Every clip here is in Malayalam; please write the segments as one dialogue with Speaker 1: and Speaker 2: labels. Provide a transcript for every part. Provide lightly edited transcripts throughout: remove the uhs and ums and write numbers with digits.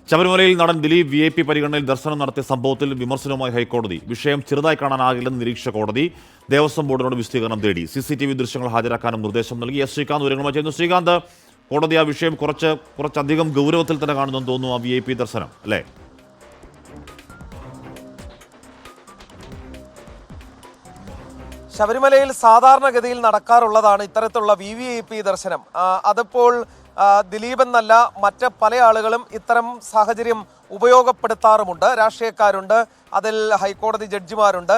Speaker 1: ശബരിമലയിൽ നടൻ ദിലീപ് VIP പരിഗണനയിൽ ദർശനം നടത്തിയ സംഭവത്തിൽ വിമർശനവുമായി ഹൈക്കോടതി. വിഷയം ചെറുതായി കാണാനാകില്ലെന്ന് നിരീക്ഷിച്ച കോടതി ദേവസ്വം ബോർഡിനോട് വിശദീകരണം തേടി. CCTV ദൃശ്യങ്ങൾ ഹാജരാക്കാനും നിർദ്ദേശം നൽകി. ശ്രീകാന്ത് വിവരങ്ങളുമായി ചെയ്യുന്നു. ശ്രീകാന്ത്, കോടതി ആ വിഷയം കുറച്ചധികം ഗൗരവത്തിൽ തന്നെ കാണുന്നെന്ന് തോന്നുന്നു. ആ VIP ദർശനം അല്ലേ?
Speaker 2: ശബരിമലയിൽ സാധാരണഗതിയിൽ നടക്കാറുള്ളതാണ് ഇത്തരത്തിലുള്ള VVIP ദർശനം. അതിപ്പോൾ ദിലീപ് എന്നല്ല, മറ്റ് പല ആളുകളും ഇത്തരം സാഹചര്യം ഉപയോഗപ്പെടുത്താറുമുണ്ട്. രാഷ്ട്രീയക്കാരുണ്ട്, അതിൽ ഹൈക്കോടതി ജഡ്ജിമാരുണ്ട്.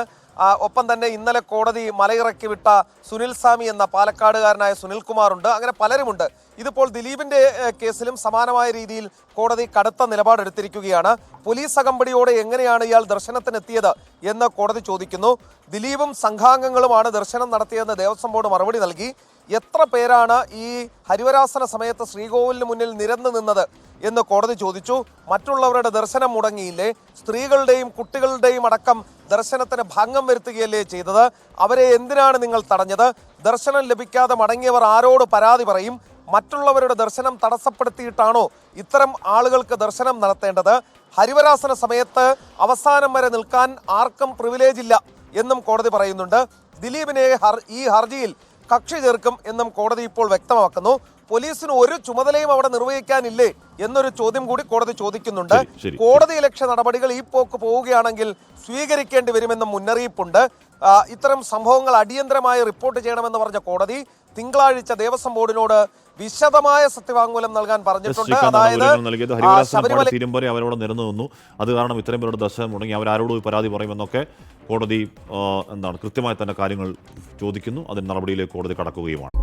Speaker 2: ഒപ്പം തന്നെ ഇന്നലെ കോടതി മലയിറക്കി വിട്ട സുനിൽ സ്വാമി എന്ന പാലക്കാടുകാരനായ സുനിൽകുമാറുണ്ട്. അങ്ങനെ പലരുമുണ്ട്. ഇതിപ്പോൾ ദിലീപിന്റെ കേസിലും സമാനമായ രീതിയിൽ കോടതി കടുത്ത നിലപാടെടുത്തിരിക്കുകയാണ്. പോലീസ് അകമ്പടിയോടെ എങ്ങനെയാണ് ഇയാൾ ദർശനത്തിനെത്തിയത് എന്ന് കോടതി ചോദിക്കുന്നു. ദിലീപും സംഘാംഗങ്ങളുമാണ് ദർശനം നടത്തിയതെന്ന് ദേവസ്വം ബോർഡ് മറുപടി നൽകി. എത്ര പേരാണ് ഈ ഹരിവരാസന സമയത്ത് ശ്രീകോവിലിന് മുന്നിൽ നിരന്നു നിന്നത് എന്ന് കോടതി ചോദിച്ചു. മറ്റുള്ളവരുടെ ദർശനം മുടങ്ങിയില്ലേ? സ്ത്രീകളുടെയും കുട്ടികളുടെയും അടക്കം ദർശനത്തിന് ഭംഗം വരുത്തുകയല്ലേ ചെയ്തത്? അവരെ എന്തിനാണ് നിങ്ങൾ തടഞ്ഞത്? ദർശനം ലഭിക്കാതെ മടങ്ങിയവർ ആരോട് പരാതി പറയും? മറ്റുള്ളവരുടെ ദർശനം തടസ്സപ്പെടുത്തിയിട്ടാണോ ഇത്തരം ആളുകൾക്ക് ദർശനം നടത്തേണ്ടത്? ഹരിവരാസന സമയത്ത് അവസാനം വരെ നിൽക്കാൻ ആർക്കും പ്രിവിലേജ് ഇല്ല എന്നും കോടതി പറയുന്നുണ്ട്. ദിലീപിനെ ഈ ഹർജിയിൽ കക്ഷി ചേർക്കും എന്നും കോടതി ഇപ്പോൾ വ്യക്തമാക്കുന്നു. പോലീസിന് ഒരു ചുമതലയും അവിടെ നിർവഹിക്കാനില്ലേ എന്നൊരു ചോദ്യം കൂടി കോടതി ചോദിക്കുന്നുണ്ട്. കോടതി ലക്ഷ്യ നടപടികൾ ഈ പോക്ക് പോവുകയാണെങ്കിൽ സ്വീകരിക്കേണ്ടി വരുമെന്നും മുന്നറിയിപ്പുണ്ട്. ഇത്തരം സംഭവങ്ങൾ അടിയന്തരമായി റിപ്പോർട്ട് ചെയ്യണമെന്ന് പറഞ്ഞ കോടതി തിങ്കളാഴ്ച ദേവസ്വം ബോർഡിനോട് വിശദമായ സത്യവാങ്മൂലം നൽകാൻ പറഞ്ഞിട്ടുണ്ട്. അതായത്
Speaker 1: അവരോട് നിരന്നു നിന്നു, അത് കാരണം ഇത്രയും പേരുടെ ദർശനം മുടങ്ങി, അവരാരോട് പരാതി പറയുമെന്നൊക്കെ കോടതി കൃത്യമായി തന്നെ കാര്യങ്ങൾ ചോദിക്കുന്നു. അതിന് നടപടിയിലേക്ക് കോടതി കടക്കുകയുമാണ്.